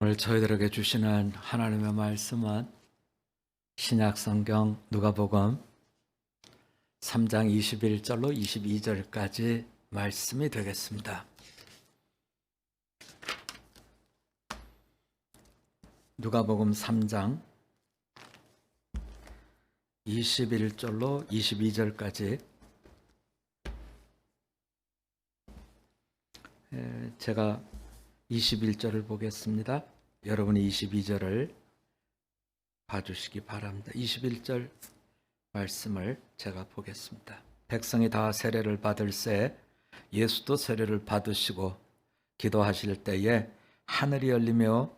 오늘 저희들에게 주시는 하나님의 말씀은 신약성경 누가복음 3장 21절로 22절까지 말씀이 되겠습니다. 누가복음 3장 21절로 22절까지 제가 21절을 보겠습니다. 여러분이 22절을 봐주시기 바랍니다. 21절 말씀을 제가 보겠습니다. 백성이 다 세례를 받을새 예수도 세례를 받으시고 기도하실 때에 하늘이 열리며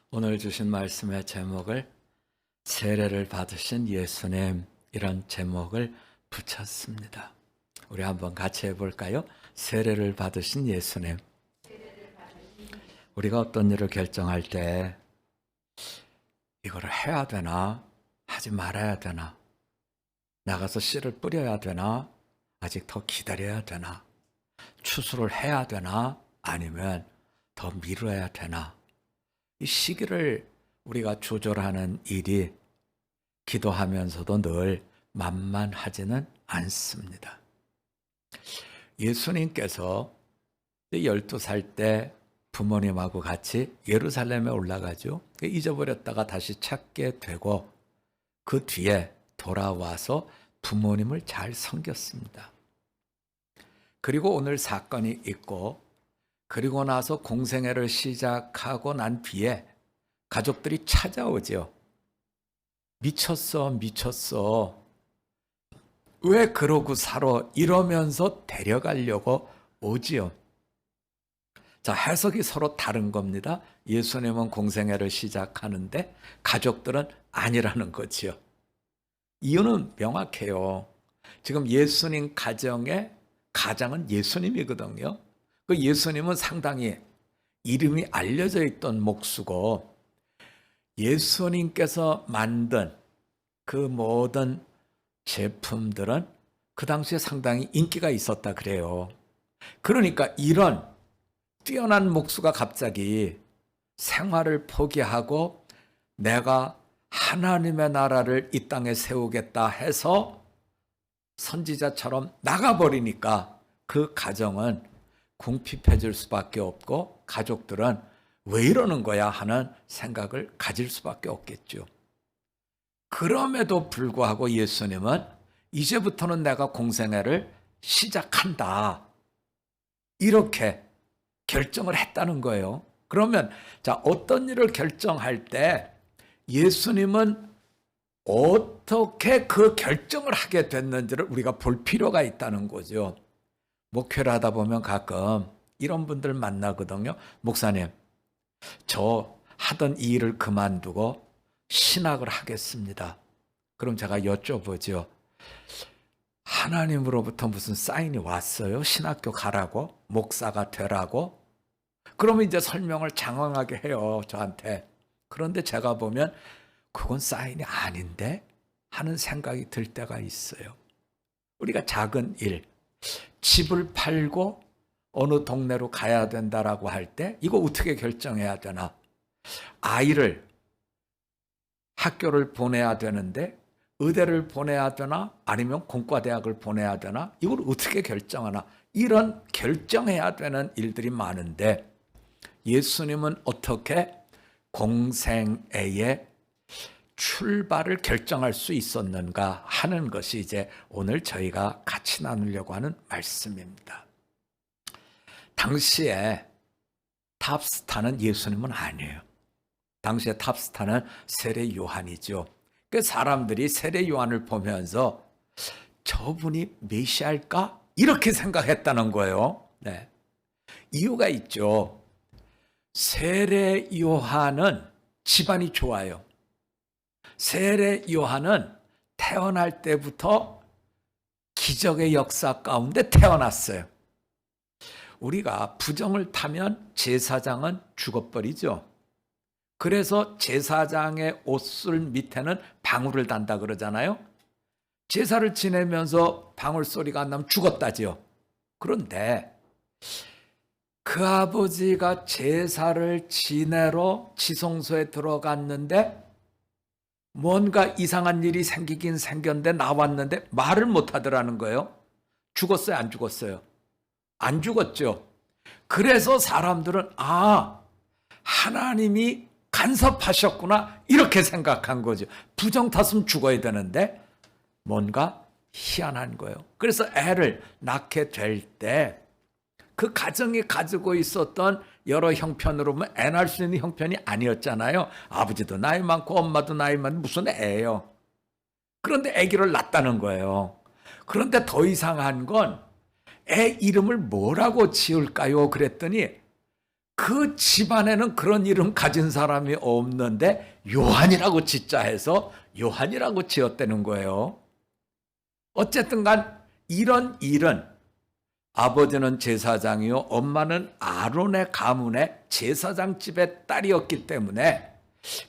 오늘 주신 말씀의 제목을 세례를 받으신 예수님, 이런 제목을 붙였습니다. 우리 한번 같이 해볼까요? 세례를 받으신 예수님. 우리가 어떤 일을 결정할 때 이거를 해야 되나, 하지 말아야 되나, 나가서 씨를 뿌려야 되나, 아직 더 기다려야 되나, 추수를 해야 되나, 아니면 더 미뤄야 되나, 이 시기를 우리가 조절하는 일이 기도하면서도 늘 만만하지는 않습니다. 예수님께서 12살 때 부모님하고 같이 예루살렘에 올라가죠. 잊어버렸다가 다시 찾게 되고 그 뒤에 돌아와서 부모님을 잘 섬겼습니다. 그리고 오늘 사건이 있고 그리고 나서 공생애를 시작하고 난 뒤에 가족들이 찾아오죠. 미쳤어. 왜 그러고 살아? 이러면서 데려가려고 오지요. 자, 해석이 서로 다른 겁니다. 예수님은 공생애를 시작하는데 가족들은 아니라는 거지요. 이유는 명확해요. 지금 예수님 가정의 가장은 예수님이거든요. 그 예수님은 상당히 이름이 알려져 있던 목수고 예수님께서 만든 그 모든 제품들은 그 당시에 상당히 인기가 있었다 그래요. 그러니까 이런 뛰어난 목수가 갑자기 생활을 포기하고 내가 하나님의 나라를 이 땅에 세우겠다 해서 선지자처럼 나가버리니까 그 가정은 궁핍해질 수밖에 없고 가족들은 왜 이러는 거야 하는 생각을 가질 수밖에 없겠죠. 그럼에도 불구하고 예수님은 이제부터는 내가 공생애를 시작한다, 이렇게 결정을 했다는 거예요. 그러면 자, 어떤 일을 결정할 때 예수님은 어떻게 그 결정을 하게 됐는지를 우리가 볼 필요가 있다는 거죠. 목회를 하다 보면 가끔 이런 분들 만나거든요. 목사님, 저 하던 이 일을 그만두고 신학을 하겠습니다. 그럼 제가 여쭤보죠. 하나님으로부터 무슨 사인이 왔어요? 신학교 가라고? 목사가 되라고? 그러면 이제 설명을 장황하게 해요, 저한테. 그런데 제가 보면 그건 사인이 아닌데? 하는 생각이 들 때가 있어요. 우리가 작은 일, 집을 팔고 어느 동네로 가야 된다라고 할 때 이거 어떻게 결정해야 되나? 아이를 학교를 보내야 되는데 의대를 보내야 되나? 아니면 공과대학을 보내야 되나? 이걸 어떻게 결정하나? 이런 결정해야 되는 일들이 많은데 예수님은 어떻게 공생애의 출발을 결정할 수 있었는가 하는 것이 이제 오늘 저희가 같이 나누려고 하는 말씀입니다. 당시에 탑스타는 예수님은 아니에요. 당시에 탑스타는 세례 요한이죠. 그 사람들이 세례 요한을 보면서 저분이 메시아일까? 이렇게 생각했다는 거예요. 네. 이유가 있죠. 세례 요한은 집안이 좋아요. 세례 요한은 태어날 때부터 기적의 역사 가운데 태어났어요. 우리가 부정을 타면 제사장은 죽어버리죠. 그래서 제사장의 옷을 밑에는 방울을 단다 그러잖아요. 제사를 지내면서 방울 소리가 안 나면 죽었다지요. 그런데 그 아버지가 제사를 지내러 지성소에 들어갔는데 뭔가 이상한 일이 생기긴 생겼는데 나왔는데 말을 못 하더라는 거예요. 죽었어요, 안 죽었어요? 안 죽었죠. 그래서 사람들은 하나님이 간섭하셨구나 이렇게 생각한 거죠. 부정 탔으면 죽어야 되는데 뭔가 희한한 거예요. 그래서 애를 낳게 될 때 그 가정이 가지고 있었던 여러 형편으로 보면 애 낳을 수 있는 형편이 아니었잖아요. 아버지도 나이 많고 엄마도 나이 많은 무슨 애예요. 그런데 아기를 낳았다는 거예요. 그런데 더 이상한 건 애 이름을 뭐라고 지을까요? 그랬더니 그 집안에는 그런 이름 가진 사람이 없는데 요한이라고 짓자 해서 요한이라고 지었다는 거예요. 어쨌든 간 이런 일은 아버지는 제사장이요 엄마는 아론의 가문의 제사장 집의 딸이었기 때문에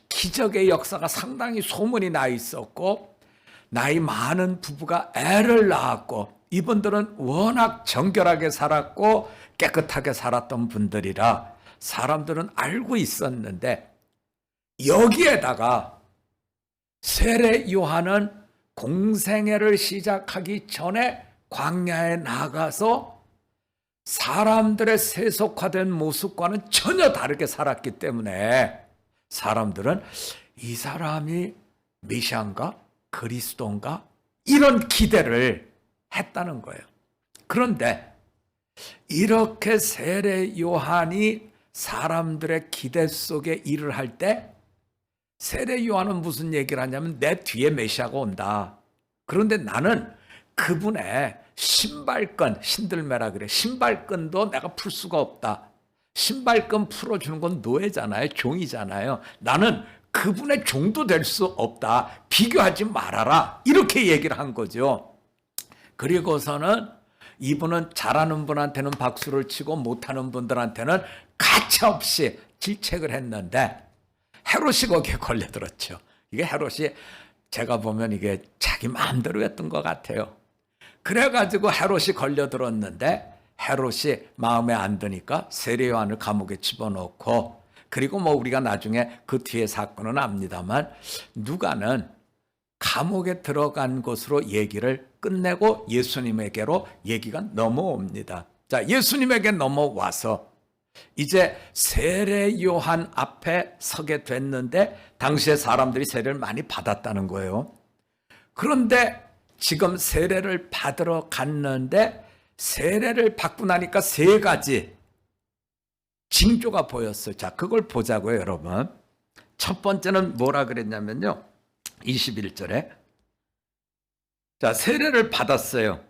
기적의 역사가 상당히 소문이 나 있었고 나이 많은 부부가 애를 낳았고 이분들은 워낙 정결하게 살았고 깨끗하게 살았던 분들이라 사람들은 알고 있었는데 여기에다가 세례 요한은 공생애를 시작하기 전에 광야에 나가서 사람들의 세속화된 모습과는 전혀 다르게 살았기 때문에 사람들은 이 사람이 메시아인가 그리스도인가 이런 기대를 했다는 거예요. 그런데 이렇게 세례 요한이 사람들의 기대 속에 일을 할 때 세례 요한은 무슨 얘기를 하냐면 내 뒤에 메시아가 온다. 그런데 나는 그분의 신발끈, 신들매라 그래. 신발끈도 내가 풀 수가 없다. 신발끈 풀어주는 건 노예잖아요. 종이잖아요. 나는 그분의 종도 될 수 없다. 비교하지 말아라. 이렇게 얘기를 한 거죠. 그리고서는 이분은 잘하는 분한테는 박수를 치고 못하는 분들한테는 가차없이 질책을 했는데 헤롯이 거기에 걸려들었죠. 이게 헤롯이 제가 보면 이게 자기 마음대로 했던 것 같아요. 그래가지고 헤롯이 걸려들었는데 헤롯이 마음에 안 드니까 세례 요한을 감옥에 집어넣고 그리고 우리가 나중에 그 뒤에 사건은 압니다만 누가는 감옥에 들어간 것으로 얘기를 끝내고 예수님에게로 얘기가 넘어옵니다. 자, 예수님에게 넘어와서 이제 세례 요한 앞에 서게 됐는데 당시에 사람들이 세례를 많이 받았다는 거예요. 그런데 지금 세례를 받으러 갔는데 세례를 받고 나니까 세 가지 징조가 보였어요. 자, 그걸 보자고요, 여러분. 첫 번째는 뭐라 그랬냐면요. 21절에 자, 세례를 받았어요.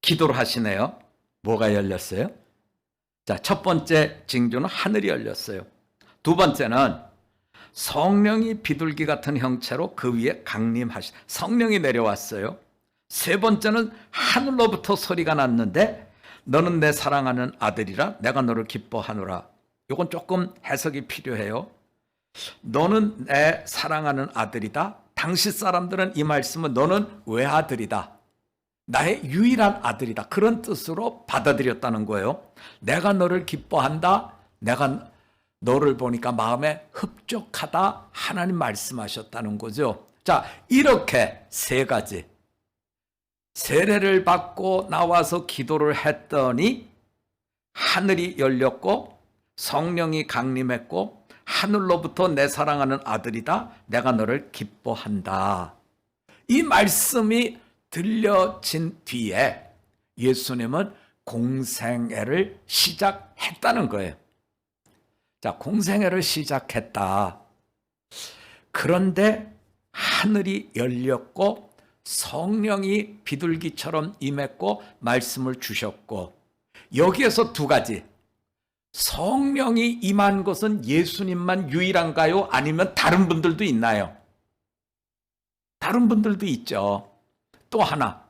기도를 하시네요. 뭐가 열렸어요? 자, 첫 번째 징조는 하늘이 열렸어요. 두 번째는 성령이 비둘기 같은 형체로 그 위에 강림하시 성령이 내려왔어요. 세 번째는 하늘로부터 소리가 났는데 너는 내 사랑하는 아들이라 내가 너를 기뻐하노라. 이건 조금 해석이 필요해요. 너는 내 사랑하는 아들이다. 당시 사람들은 이 말씀은 너는 외아들이다. 나의 유일한 아들이다. 그런 뜻으로 받아들였다는 거예요. 내가 너를 기뻐한다. 내가 너를 보니까 마음에 흡족하다. 하나님 말씀하셨다는 거죠. 자, 이렇게 세 가지. 세례를 받고 나와서 기도를 했더니 하늘이 열렸고 성령이 강림했고 하늘로부터 내 사랑하는 아들이다. 내가 너를 기뻐한다. 이 말씀이 들려진 뒤에 예수님은 공생애를 시작했다는 거예요. 자, 공생애를 시작했다. 그런데 하늘이 열렸고 성령이 비둘기처럼 임했고 말씀을 주셨고 여기에서 두 가지. 성령이 임한 것은 예수님만 유일한가요? 아니면 다른 분들도 있나요? 다른 분들도 있죠. 또 하나.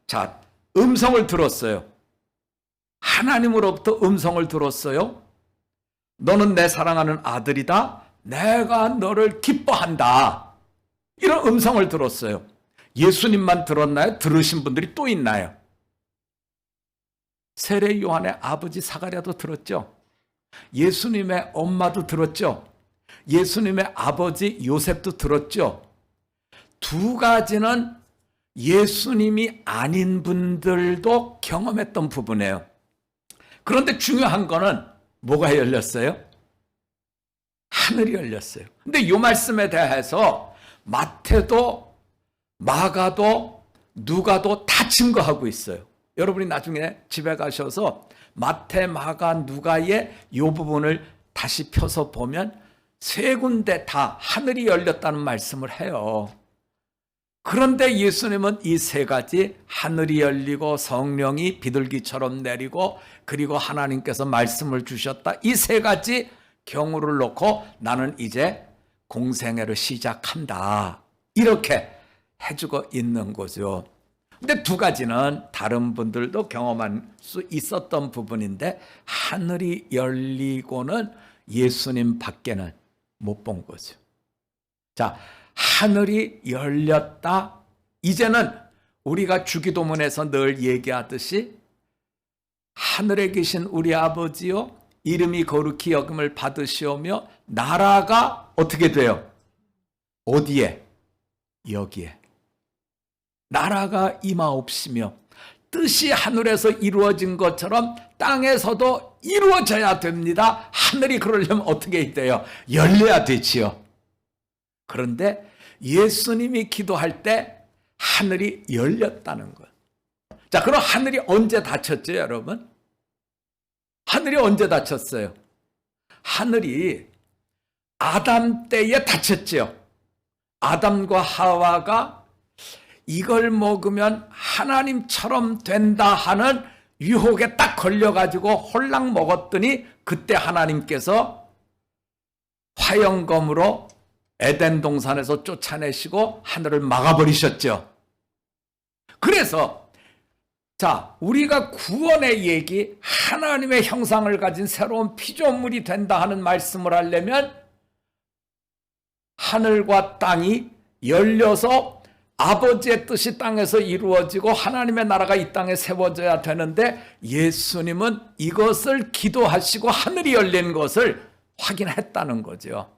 자, 음성을 들었어요. 하나님으로부터 음성을 들었어요. 너는 내 사랑하는 아들이다. 내가 너를 기뻐한다. 이런 음성을 들었어요. 예수님만 들었나요? 들으신 분들이 또 있나요? 세례 요한의 아버지 사가랴도 들었죠. 예수님의 엄마도 들었죠. 예수님의 아버지 요셉도 들었죠. 두 가지는 예수님이 아닌 분들도 경험했던 부분이에요. 그런데 중요한 거는 뭐가 열렸어요? 하늘이 열렸어요. 근데 이 말씀에 대해서 마태도 마가도 누가도 다 증거하고 있어요. 여러분이 나중에 집에 가셔서 마태, 마가, 누가의 이 부분을 다시 펴서 보면 세 군데 다 하늘이 열렸다는 말씀을 해요. 그런데 예수님은 이 세 가지, 하늘이 열리고 성령이 비둘기처럼 내리고 그리고 하나님께서 말씀을 주셨다, 이 세 가지 경우를 놓고 나는 이제 공생애를 시작한다, 이렇게 해주고 있는 거죠. 근데 두 가지는 다른 분들도 경험할 수 있었던 부분인데 하늘이 열리고는 예수님 밖에는 못 본 거죠. 자, 하늘이 열렸다. 이제는 우리가 주기도문에서 늘 얘기하듯이 하늘에 계신 우리 아버지요, 이름이 거룩히 여김을 받으시오며 나라가 어떻게 돼요? 어디에? 여기에. 나라가 임하옵시며 뜻이 하늘에서 이루어진 것처럼 땅에서도 이루어져야 됩니다. 하늘이 그러려면 어떻게 돼요? 열려야 되지요. 그런데 예수님이 기도할 때 하늘이 열렸다는 거예요. 자, 그럼 하늘이 언제 닫혔죠, 여러분? 하늘이 언제 닫혔어요? 하늘이 아담 때에 닫혔죠. 아담과 하와가 이걸 먹으면 하나님처럼 된다 하는 유혹에 딱 걸려가지고 홀랑 먹었더니 그때 하나님께서 화영검으로 에덴 동산에서 쫓아내시고 하늘을 막아버리셨죠. 그래서 자, 우리가 구원의 얘기, 하나님의 형상을 가진 새로운 피조물이 된다 하는 말씀을 하려면 하늘과 땅이 열려서 아버지의 뜻이 땅에서 이루어지고 하나님의 나라가 이 땅에 세워져야 되는데 예수님은 이것을 기도하시고 하늘이 열린 것을 확인했다는 거죠.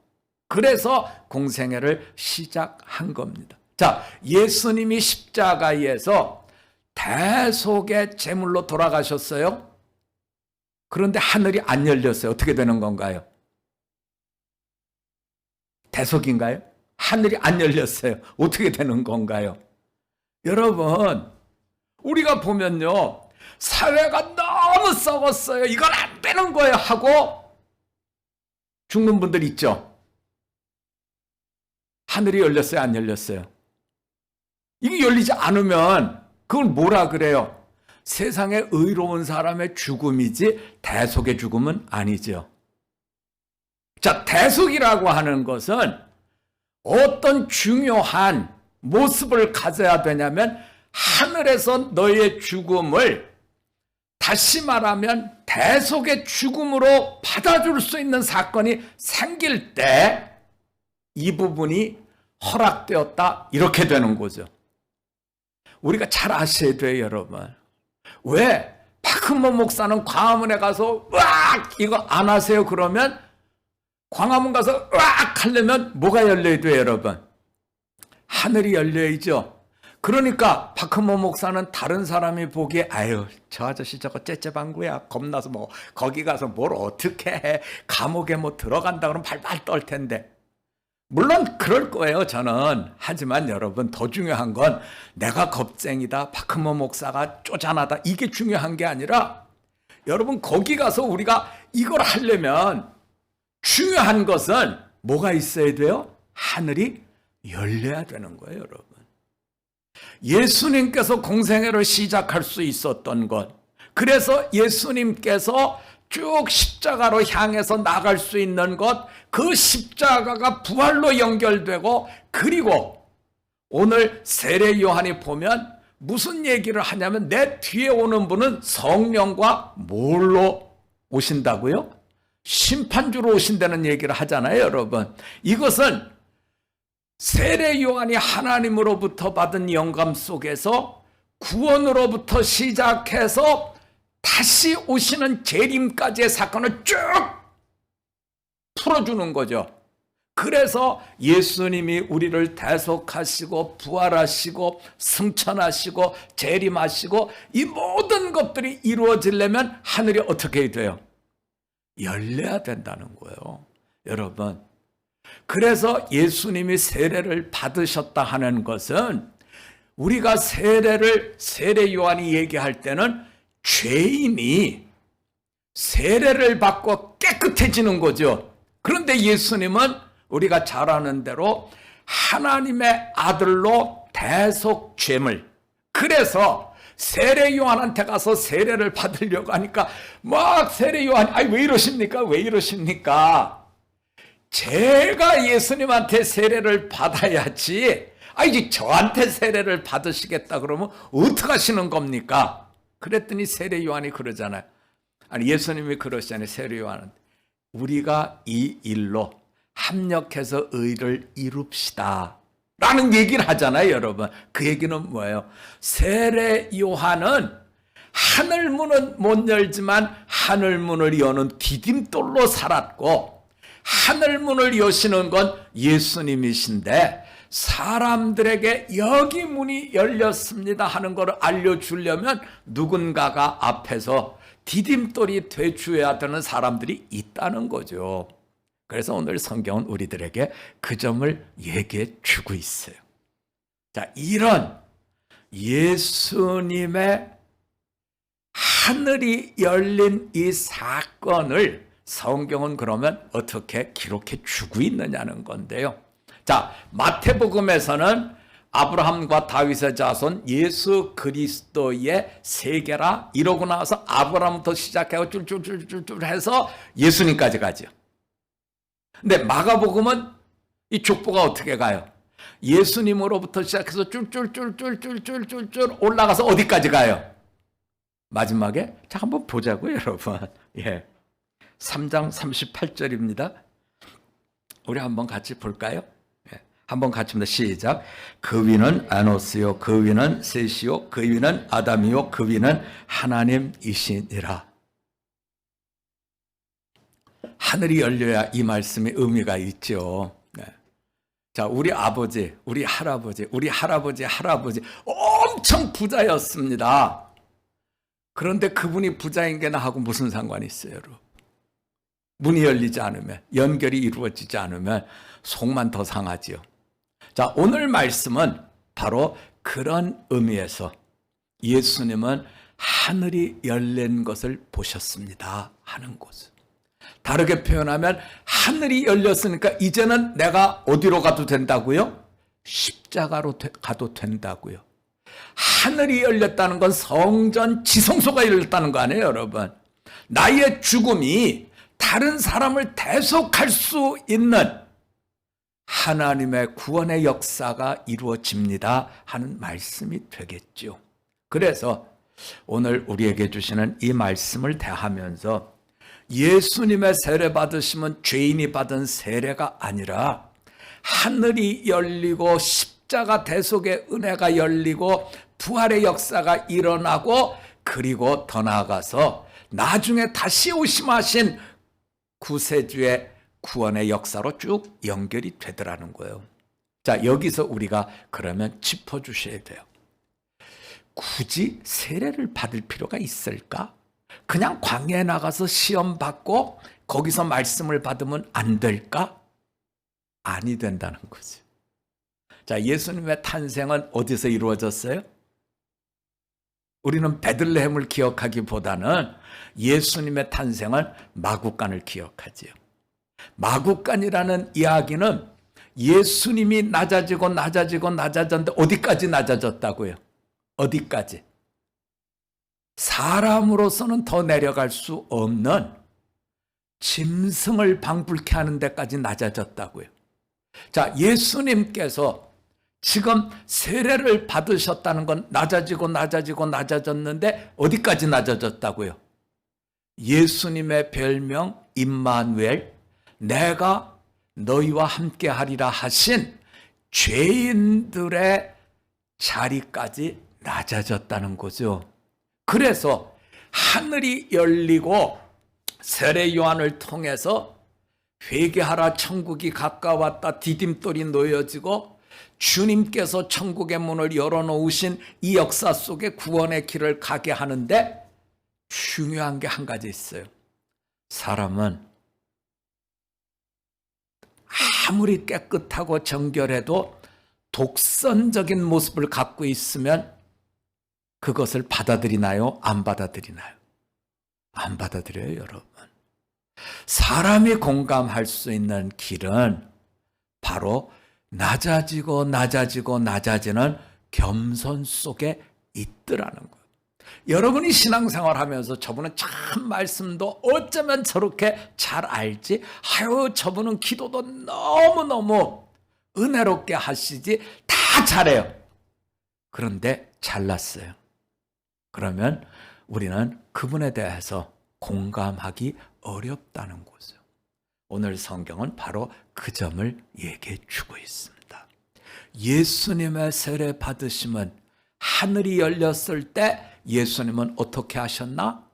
그래서 공생애를 시작한 겁니다. 자, 예수님이 십자가에서 대속의 제물로 돌아가셨어요. 그런데 하늘이 안 열렸어요. 어떻게 되는 건가요? 대속인가요? 하늘이 안 열렸어요. 어떻게 되는 건가요? 여러분, 우리가 보면요, 사회가 너무 썩었어요. 이건 안 되는 거예요 하고 죽는 분들 있죠. 하늘이 열렸어요, 안 열렸어요? 이게 열리지 않으면 그걸 뭐라 그래요? 세상에 의로운 사람의 죽음이지 대속의 죽음은 아니죠. 자, 대속이라고 하는 것은 어떤 중요한 모습을 가져야 되냐면 하늘에서 너의 죽음을 다시 말하면 대속의 죽음으로 받아줄 수 있는 사건이 생길 때 이 부분이 허락되었다, 이렇게 되는 거죠. 우리가 잘 아셔야 돼요, 여러분. 왜 박흠모 목사는 광화문에 가서 으악 이거 안 하세요? 그러면 광화문 가서 으악 하려면 뭐가 열려야 돼요, 여러분? 하늘이 열려야죠. 그러니까 박흠모 목사는 다른 사람이 보기에 아유, 저 아저씨 저거 째째방구야, 겁나서 뭐 거기 가서 뭘 어떻게 해, 감옥에 뭐 들어간다 그러면 발발 떨 텐데. 물론 그럴 거예요, 저는. 하지만 여러분, 더 중요한 건 내가 겁쟁이다, 박흠모 목사가 쪼잔하다, 이게 중요한 게 아니라 여러분, 거기 가서 우리가 이걸 하려면 중요한 것은 뭐가 있어야 돼요? 하늘이 열려야 되는 거예요, 여러분. 예수님께서 공생애를 시작할 수 있었던 것, 그래서 예수님께서 쭉 십자가로 향해서 나갈 수 있는 것, 그 십자가가 부활로 연결되고, 그리고 오늘 세례 요한이 보면 무슨 얘기를 하냐면 내 뒤에 오는 분은 성령과 뭘로 오신다고요? 심판주로 오신다는 얘기를 하잖아요, 여러분. 이것은 세례 요한이 하나님으로부터 받은 영감 속에서 구원으로부터 시작해서 다시 오시는 재림까지의 사건을 쭉 풀어주는 거죠. 그래서 예수님이 우리를 대속하시고 부활하시고 승천하시고 재림하시고 이 모든 것들이 이루어지려면 하늘이 어떻게 돼요? 열려야 된다는 거예요, 여러분. 그래서 예수님이 세례를 받으셨다 하는 것은 우리가 세례 요한이 얘기할 때는 죄인이 세례를 받고 깨끗해지는 거죠. 그런데 예수님은 우리가 잘 아는 대로 하나님의 아들로 대속죄물, 그래서 세례 요한한테 가서 세례를 받으려고 하니까 막 세례 요한이 아니 왜 이러십니까? 왜 이러십니까? 제가 예수님한테 세례를 받아야지, 이제 저한테 세례를 받으시겠다 그러면 어떡하시는 겁니까? 그랬더니 세례 요한이 그러잖아요. 아니 예수님이 그러시잖아요. 세례 요한은 우리가 이 일로 합력해서 의를 이룹시다 라는 얘기를 하잖아요, 여러분. 그 얘기는 뭐예요? 세례 요한은 하늘문은 못 열지만 하늘문을 여는 디딤돌로 살았고, 하늘문을 여시는 건 예수님이신데 사람들에게 여기 문이 열렸습니다 하는 것을 알려주려면 누군가가 앞에서 디딤돌이 돼줘야 되는 사람들이 있다는 거죠. 그래서 오늘 성경은 우리들에게 그 점을 얘기해 주고 있어요. 자, 이런 예수님의 하늘이 열린 이 사건을 성경은 그러면 어떻게 기록해 주고 있느냐는 건데요. 자, 마태복음에서는 아브라함과 다윗의 자손 예수 그리스도의 세계라 이러고 나서 아브라함부터 시작하고 쫄쫄쫄쫄 해서 예수님까지 가죠. 근데 마가복음은 이 족보가 어떻게 가요? 예수님으로부터 시작해서 쫄쫄쫄쫄쫄쫄쫄 올라가서 어디까지 가요? 마지막에 자 한번 보자고요, 여러분. 예. 3장 38절입니다. 우리 한번 같이 볼까요? 예. 한번 같이 봅니다. 시작. 그 위는 아노스요, 그 위는 셋이요, 그 위는 아담이요, 그 위는 하나님이시니라. 하늘이 열려야 이 말씀에 의미가 있죠. 네. 자, 우리 아버지, 우리 할아버지 엄청 부자였습니다. 그런데 그분이 부자인 게 나하고 무슨 상관이 있어요, 여러분? 문이 열리지 않으면, 연결이 이루어지지 않으면 속만 더 상하지요. 자, 오늘 말씀은 바로 그런 의미에서 예수님은 하늘이 열린 것을 보셨습니다 하는 것을. 다르게 표현하면 하늘이 열렸으니까 이제는 내가 어디로 가도 된다고요? 십자가로 가도 된다고요. 하늘이 열렸다는 건 성전 지성소가 열렸다는 거 아니에요, 여러분? 나의 죽음이 다른 사람을 대속할 수 있는 하나님의 구원의 역사가 이루어집니다 하는 말씀이 되겠죠. 그래서 오늘 우리에게 주시는 이 말씀을 대하면서 예수님의 세례 받으시면 죄인이 받은 세례가 아니라 하늘이 열리고 십자가 대속의 은혜가 열리고 부활의 역사가 일어나고, 그리고 더 나아가서 나중에 다시 오심하신 구세주의 구원의 역사로 쭉 연결이 되더라는 거예요. 자, 여기서 우리가 그러면 짚어주셔야 돼요. 굳이 세례를 받을 필요가 있을까? 그냥 광야에 나가서 시험 받고 거기서 말씀을 받으면 안 될까? 아니 된다는 거죠. 자, 예수님의 탄생은 어디서 이루어졌어요? 우리는 베들레헴을 기억하기보다는 예수님의 탄생은 마구간을 기억하지요. 마구간이라는 이야기는 예수님이 낮아졌는데 어디까지 낮아졌다고요? 어디까지? 사람으로서는 더 내려갈 수 없는 짐승을 방불케 하는 데까지 낮아졌다고요. 자, 예수님께서 지금 세례를 받으셨다는 건 낮아졌는데 어디까지 낮아졌다고요? 예수님의 별명 임마누엘, 내가 너희와 함께 하리라 하신 죄인들의 자리까지 낮아졌다는 거죠. 그래서 하늘이 열리고 세례 요한을 통해서 회개하라 천국이 가까웠다 디딤돌이 놓여지고 주님께서 천국의 문을 열어놓으신 이 역사 속에 구원의 길을 가게 하는데 중요한 게 한 가지 있어요. 사람은 아무리 깨끗하고 정결해도 독선적인 모습을 갖고 있으면 그것을 받아들이나요? 안 받아들이나요? 안 받아들여요, 여러분. 사람이 공감할 수 있는 길은 바로 낮아지고 낮아지고 낮아지는 겸손 속에 있더라는 거예요. 여러분이 신앙생활 하면서 저분은 참 말씀도 어쩌면 저렇게 잘 알지? 아유, 저분은 기도도 너무너무 은혜롭게 하시지? 다 잘해요. 그런데 잘났어요. 그러면 우리는 그분에 대해서 공감하기 어렵다는 거죠. 오늘 성경은 바로 그 점을 얘기해 주고 있습니다. 예수님의 세례 받으심은 하늘이 열렸을 때 예수님은 어떻게 하셨나?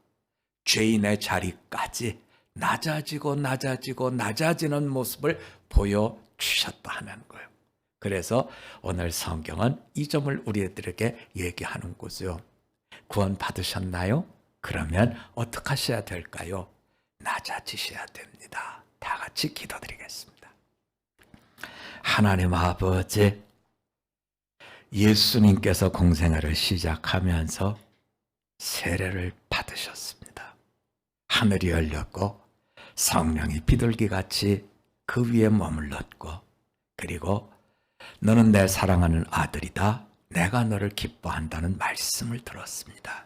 죄인의 자리까지 낮아지고 낮아지고 낮아지는 모습을 보여주셨다 하는 거예요. 그래서 오늘 성경은 이 점을 우리들에게 얘기하는 거죠. 구원 받으셨나요? 그러면 어떻게 하셔야 될까요? 낮아지셔야 됩니다. 다 같이 기도드리겠습니다. 하나님 아버지, 예수님께서 공생애를 시작하면서 세례를 받으셨습니다. 하늘이 열렸고 성령이 비둘기같이 그 위에 머물렀고, 그리고 너는 내 사랑하는 아들이다, 내가 너를 기뻐한다는 말씀을 들었습니다.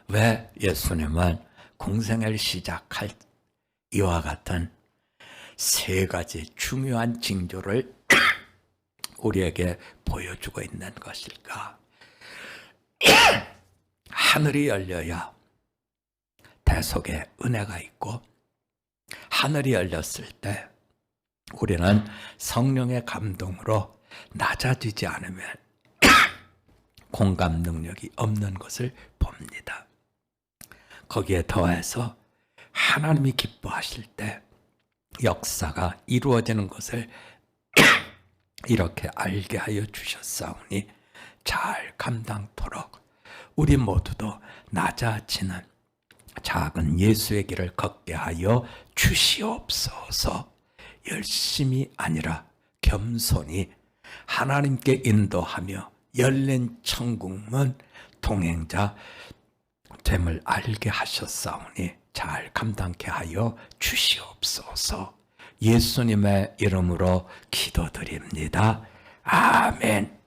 왜 예수님은 공생애를 시작할 이와 같은 세 가지 중요한 징조를 우리에게 보여주고 있는 것일까? 하늘이 열려야 대속에 은혜가 있고, 하늘이 열렸을 때 우리는 성령의 감동으로 낮아지지 않으면 공감 능력이 없는 것을 봅니다. 거기에 더해서 하나님이 기뻐하실 때 역사가 이루어지는 것을 이렇게 알게 하여 주셨사오니 잘 감당토록 우리 모두도 낮아지는 작은 예수의 길을 걷게 하여 주시옵소서. 열심이 아니라 겸손히 하나님께 인도하며 열린 천국문 동행자 됨을 알게 하셨사오니 잘 감당케 하여 주시옵소서. 예수님의 이름으로 기도드립니다. 아멘.